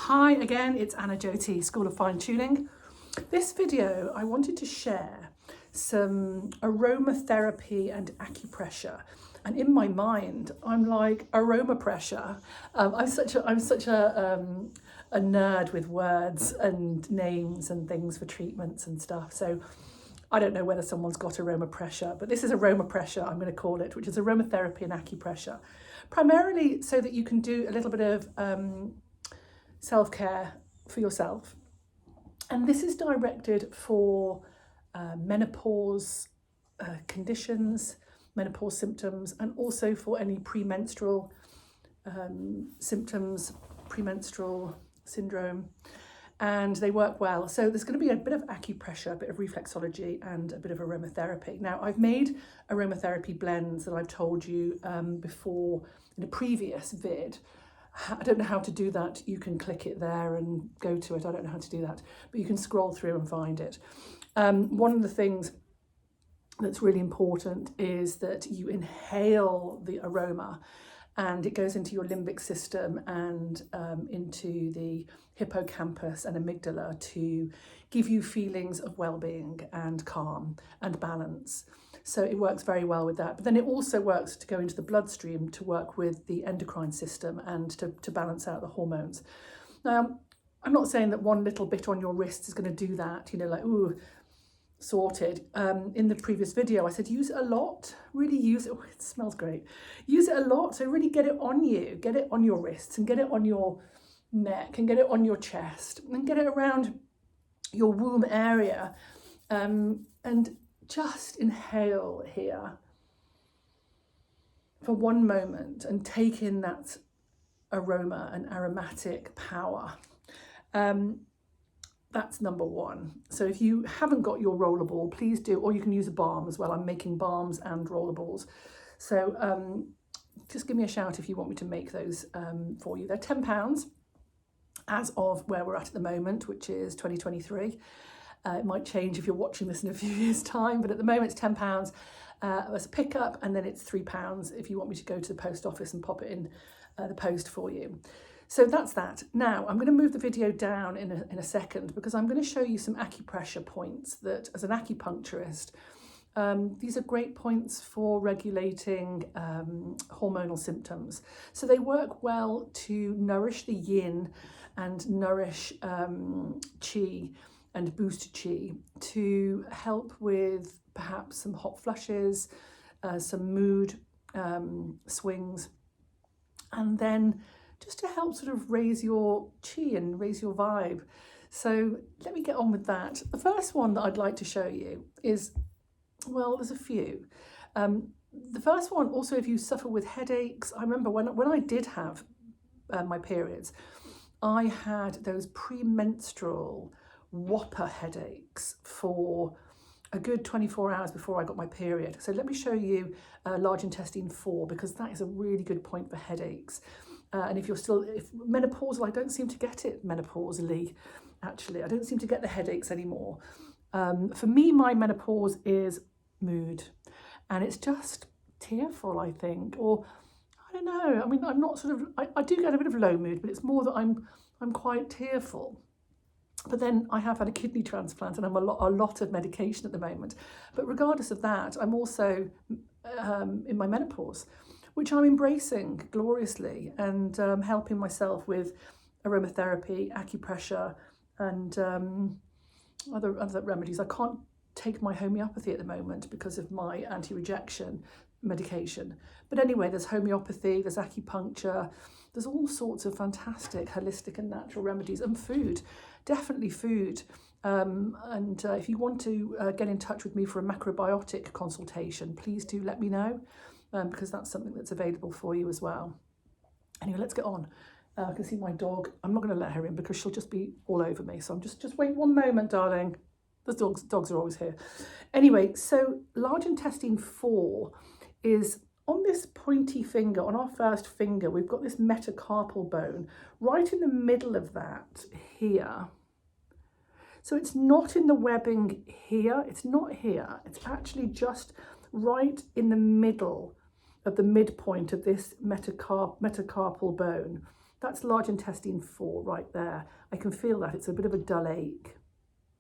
Hi again, it's Anna Jyoti, School of Fine Tuning. This video, I wanted to share some aromatherapy and acupressure. And in my mind, I'm like Aromapressure. I'm such a nerd with words and names and things for treatments and stuff. So I don't know whether someone's got Aromapressure, but this is Aromapressure, I'm going to call it, which is aromatherapy and acupressure. Primarily so that you can do a little bit of self-care for yourself. And this is directed for menopause conditions, menopause symptoms, and also for any premenstrual symptoms, premenstrual syndrome. And they work well. So there's going to be a bit of acupressure, a bit of reflexology, and a bit of aromatherapy. Now, I've made aromatherapy blends that I've told you before in a previous vid. I don't know how to do that. You can click it there and go to it. I don't know how to do that, but you can scroll through and find it. One of the things that's really important is that you inhale the aroma, and it goes into your limbic system and into the hippocampus and amygdala to give you feelings of well-being and calm and balance. So it works very well with that. But then it also works to go into the bloodstream to work with the endocrine system and to balance out the hormones. Now, I'm not saying that one little bit on your wrist is going to do that, like, ooh, sorted. In the previous video, I said use it a lot, really use it. Oh, it smells great. Use it a lot. So really get it on you, get it on your wrists and get it on your neck and get it on your chest and get it around your womb area. And just inhale here for one moment and take in that aroma and aromatic power. That's number one. So if you haven't got your rollerball, please do, or you can use a balm as well. I'm making balms and rollerballs. So just give me a shout if you want me to make those for you. They're £10 as of where we're at the moment, which is 2023. It might change if you're watching this in a few years' time, but at the moment it's £10 as a pickup, and then it's £3 if you want me to go to the post office and pop it in the post for you. So that's that. Now I'm going to move the video down in a second because I'm going to show you some acupressure points that, as an acupuncturist, these are great points for regulating hormonal symptoms. So they work well to nourish the yin and nourish qi and boost qi, to help with perhaps some hot flushes, some mood swings, and then just to help sort of raise your qi and raise your vibe. So let me get on with that. The first one that I'd like to show you is, well, there's a few. The first one, also, if you suffer with headaches, I remember when I did have my periods, I had those premenstrual whopper headaches for a good 24 hours before I got my period. So let me show you large intestine 4, because that is a really good point for headaches. And if you're still menopausal, I don't seem to get it menopausally, actually. I don't seem to get the headaches anymore. For me, my menopause is mood, and it's just tearful, I think, or I don't know. I mean, I'm not sort of, I do get a bit of low mood, but it's more that I'm quite tearful. But then I have had a kidney transplant and I'm a lot of medication at the moment. But regardless of that, I'm also in my menopause, which I'm embracing gloriously, and helping myself with aromatherapy, acupressure, and other remedies. I can't take my homeopathy at the moment because of my anti-rejection medication. But anyway, there's homeopathy, there's acupuncture, there's all sorts of fantastic holistic and natural remedies, and food, definitely food. And if you want to get in touch with me for a macrobiotic consultation, please do let me know, because that's something that's available for you as well. Anyway, let's get on. I can see my dog. I'm not going to let her in because she'll just be all over me. So I'm just wait one moment, darling. The dogs are always here. Anyway, so large intestine 4 is on this pointy finger, on our first finger. We've got this metacarpal bone right in the middle of that here. So it's not in the webbing here. It's not here. It's actually just right in the middle of the midpoint of this metacarpal bone. That's large intestine 4 right there. I can feel that. It's a bit of a dull ache.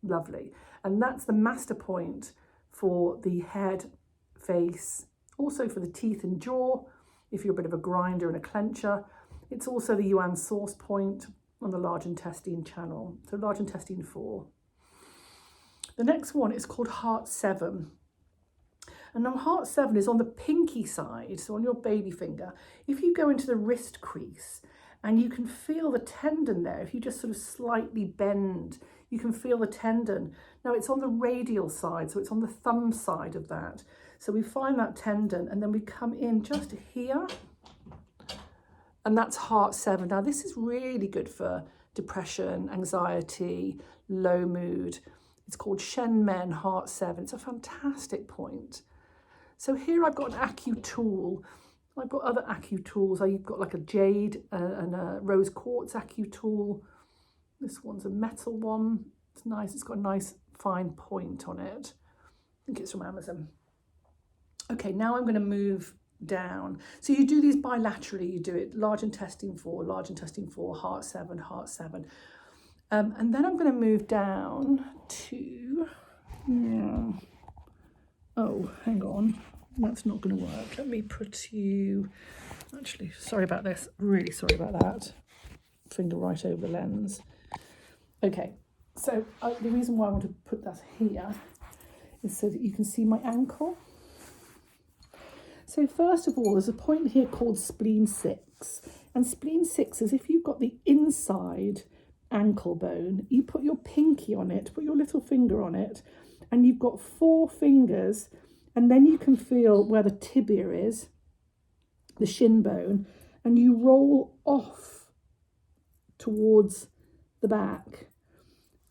Lovely. And that's the master point for the head, face, also for the teeth and jaw, if you're a bit of a grinder and a clencher. It's also the yuan source point on the large intestine channel. So large intestine 4. The next one is called heart 7. And now heart 7 is on the pinky side, so on your baby finger. If you go into the wrist crease, and you can feel the tendon there, if you just sort of slightly bend, you can feel the tendon. Now it's on the radial side, so it's on the thumb side of that. So we find that tendon, and then we come in just here, and that's heart 7. Now this is really good for depression, anxiety, low mood. It's called Shen Men heart 7. It's a fantastic point. So here I've got an Acu tool. I've got other Acu tools. I've got like a jade and a rose quartz Acu tool. This one's a metal one. It's nice. It's got a nice fine point on it. I think it's from Amazon. Okay, now I'm going to move down. So you do these bilaterally. You do it large intestine 4, heart 7, heart 7. And then I'm going to move down to... Oh, hang on. That's not going to work. Let me put you... Actually, sorry about this. Really sorry about that. Finger right over the lens. Okay, so the reason why I want to put that here is so that you can see my ankle. So first of all, there's a point here called spleen 6. And spleen 6 is if you've got the inside ankle bone, you put your pinky on it, put your little finger on it, and you've got 4 fingers, and then you can feel where the tibia is, the shin bone, and you roll off towards the back.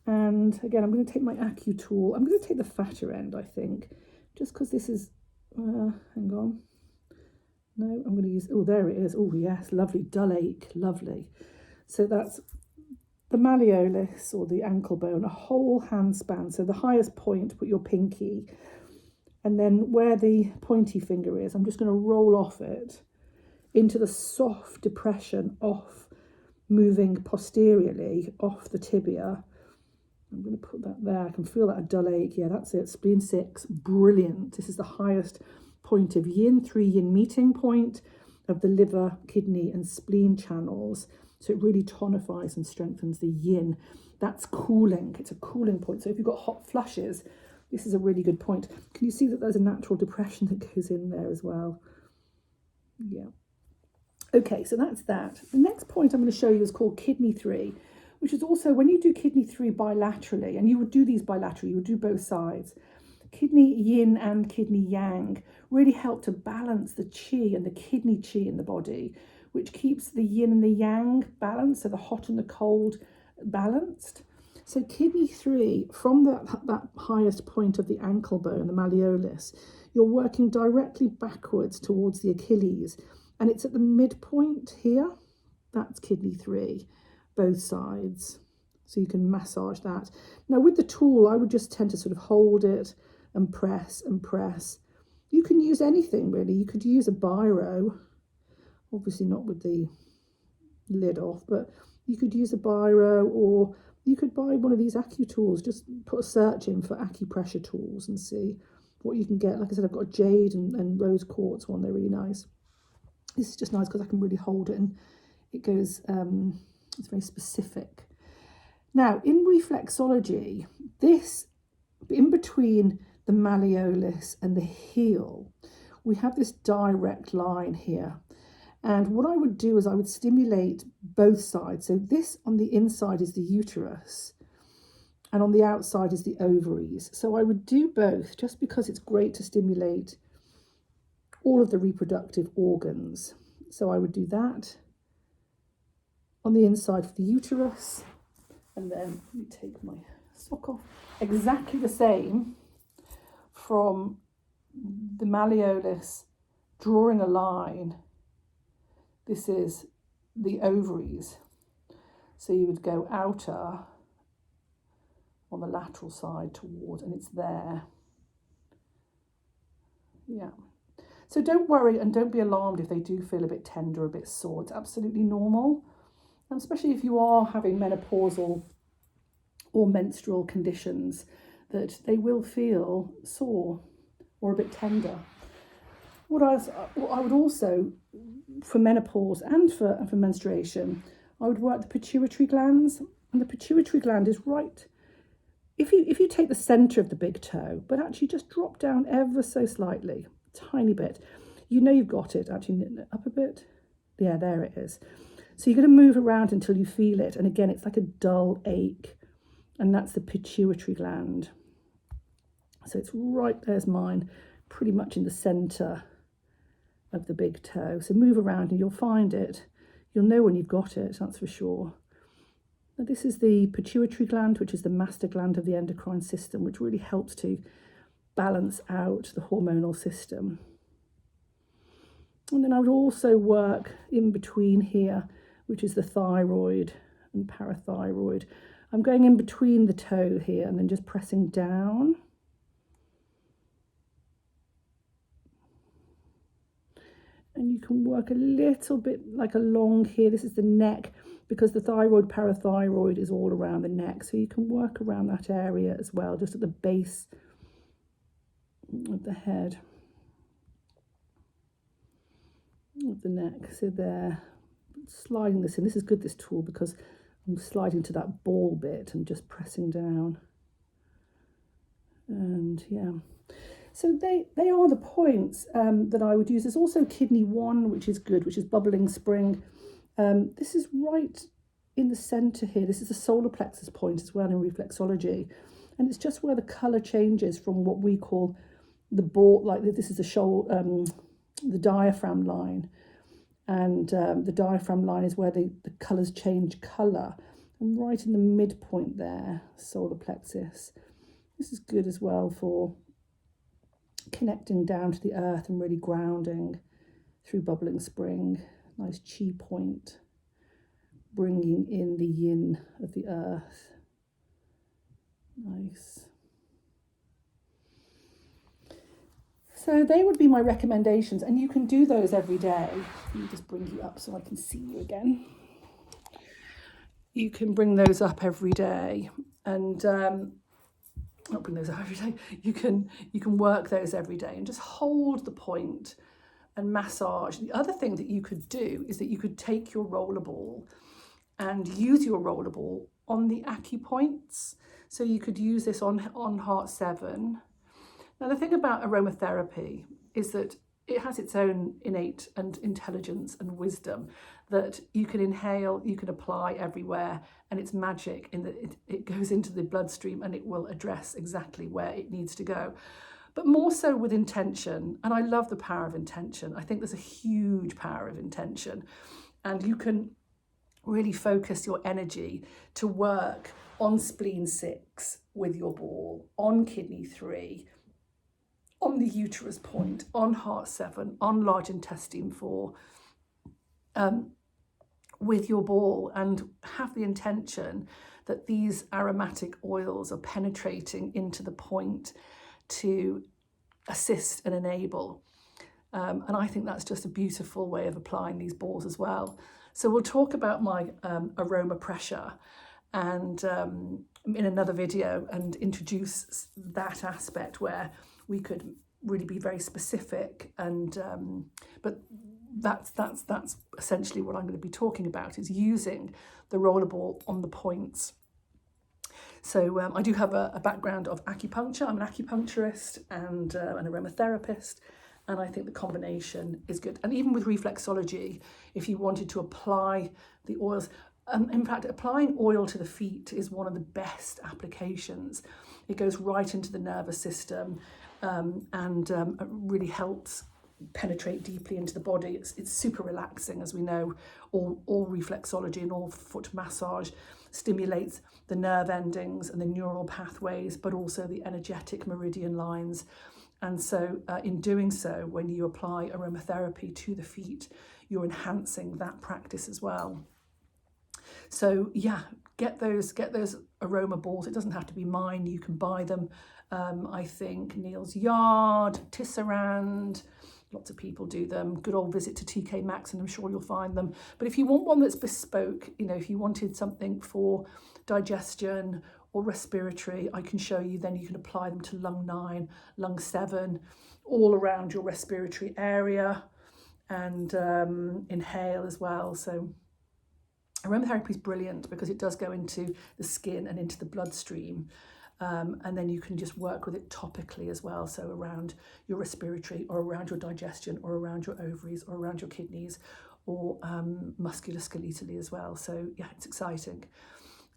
And again, I'm going to take my Acu tool. I'm going to take the fatter end, I think, just because this is, hang on. No, I'm going to use, oh, there it is. Oh, yes, lovely, dull ache, lovely. So that's the malleolus, or the ankle bone, a whole hand span. So the highest point, put your pinky, and then where the pointy finger is, I'm just going to roll off it into the soft depression off, moving posteriorly off the tibia. I'm going to put that there. I can feel that a dull ache. Yeah, that's it. Spleen 6, brilliant. This is the highest point of yin, 3 yin meeting point of the liver, kidney and spleen channels. So it really tonifies and strengthens the yin. That's cooling. It's a cooling point. So if you've got hot flushes, this is a really good point. Can you see that there's a natural depression that goes in there as well? Yeah. Okay, so that's that. The next point I'm going to show you is called kidney 3, which is also when you do kidney 3 bilaterally, and you would do these bilaterally, you would do both sides. Kidney yin and kidney yang really help to balance the qi and the kidney qi in the body, which keeps the yin and the yang balanced, so the hot and the cold balanced. So kidney 3, from that highest point of the ankle bone, the malleolus, you're working directly backwards towards the Achilles, and it's at the midpoint here. That's kidney 3, both sides. So you can massage that. Now with the tool, I would just tend to sort of hold it and press and press. You can use anything really. You could use a biro, obviously not with the lid off, but you could use a biro, or you could buy one of these Acu tools. Just put a search in for Acupressure tools and see what you can get. Like I said, I've got a jade and rose quartz one. They're really nice. This is just nice because I can really hold it, and it goes, it's very specific. Now, in reflexology, this, in between the malleolus and the heel, we have this direct line here. And what I would do is I would stimulate both sides. So this on the inside is the uterus, and on the outside is the ovaries. So I would do both just because it's great to stimulate all of the reproductive organs. So I would do that on the inside for the uterus, and then let me take my sock off. Exactly the same from the malleolus, drawing a line. This is the ovaries. So you would go outer on the lateral side towards, and it's there. Yeah. So don't worry and don't be alarmed if they do feel a bit tender, a bit sore. It's absolutely normal. and especially if you are having menopausal or menstrual conditions, that they will feel sore or a bit tender. What I would also, for menopause and for menstruation, I would work the pituitary glands, and the pituitary gland is right. If you take the centre of the big toe, but actually just drop down ever so slightly, tiny bit, you know you've got it. Actually, up a bit. Yeah, there it is. So you're going to move around until you feel it, and again, it's like a dull ache, and that's the pituitary gland. So it's right, there's mine, pretty much in the centre of the big toe. So move around and you'll find it. You'll know when you've got it, that's for sure. Now this is the pituitary gland, which is the master gland of the endocrine system, which really helps to balance out the hormonal system. And then I would also work in between here, which is the thyroid and parathyroid. I'm going in between the toe here and then just pressing down. And you can work a little bit like along here. This is the neck, because the thyroid, parathyroid is all around the neck. So you can work around that area as well, just at the base of the head, of the neck. So there, sliding this in. This is good, this tool, because I'm sliding to that ball bit and just pressing down. And yeah. So they are the points that I would use. There's also kidney 1, which is good, which is bubbling spring. This is right in the centre here. This is the solar plexus point as well in reflexology. And it's just where the colour changes from what we call the ball, like this is the diaphragm line. And the diaphragm line is where the colours change colour. And right in the midpoint there, solar plexus. This is good as well for connecting down to the earth and really grounding through bubbling spring. Nice chi point, bringing in the yin of the earth. Nice. So they would be my recommendations, and you can do those every day. Let me just bring you up so I can see you again. You can bring those up every day, and not bring those up every day. You can work those every day and just hold the point and massage. The other thing that you could do is that you could take your rollerball and use your rollerball on the acupoints. So you could use this on heart 7. Now the thing about aromatherapy is that it has its own innate and intelligence and wisdom that you can inhale, you can apply everywhere, and it's magic in that it goes into the bloodstream and it will address exactly where it needs to go. But more so with intention, and I love the power of intention. I think there's a huge power of intention, and you can really focus your energy to work on spleen 6 with your ball, on kidney 3, on the uterus point, on heart 7, on large intestine 4, with your ball, and have the intention that these aromatic oils are penetrating into the point to assist and enable. And I think that's just a beautiful way of applying these balls as well. So we'll talk about my Aromapressure and in another video, and introduce that aspect where we could really be very specific, and but that's essentially what I'm going to be talking about, is using the rollerball on the points. So I do have a background of acupuncture. I'm an acupuncturist and an aromatherapist, and I think the combination is good. And even with reflexology, if you wanted to apply the oils, in fact, applying oil to the feet is one of the best applications. It goes right into the nervous system, and really helps penetrate deeply into the body. It's super relaxing, as we know. All reflexology and all foot massage stimulates the nerve endings and the neural pathways, but also the energetic meridian lines. And so in doing so, when you apply aromatherapy to the feet, you're enhancing that practice as well. So yeah, get those aroma balls. It doesn't have to be mine. You can buy them. I think Neil's Yard, Tisserand, Lots of people do them. Good old visit to TK Maxx and I'm sure you'll find them. But if you want one that's bespoke, you know, if you wanted something for digestion or respiratory, I can show you. Then you can apply them to lung 9, lung 7, all around your respiratory area, and inhale as well. So aromatherapy is brilliant because it does go into the skin and into the bloodstream. And then you can just work with it topically as well. So around your respiratory or around your digestion or around your ovaries or around your kidneys or musculoskeletally as well. So yeah, it's exciting.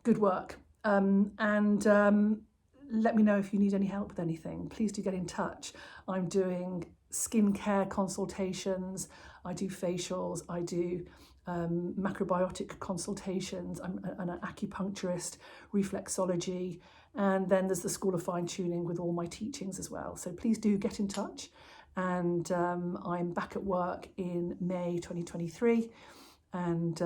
Good work. Let me know if you need any help with anything. Please do get in touch. I'm doing skincare consultations. I do facials. I do macrobiotic consultations. I'm an acupuncturist, reflexology, and then there's the School of Fine Tuning with all my teachings as well. So please do get in touch. And I'm back at work in May 2023. And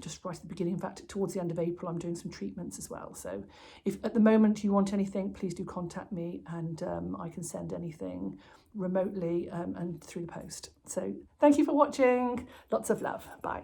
just right at the beginning, in fact, towards the end of April, I'm doing some treatments as well. So if at the moment you want anything, please do contact me, and I can send anything remotely and through the post. So thank you for watching. Lots of love. Bye.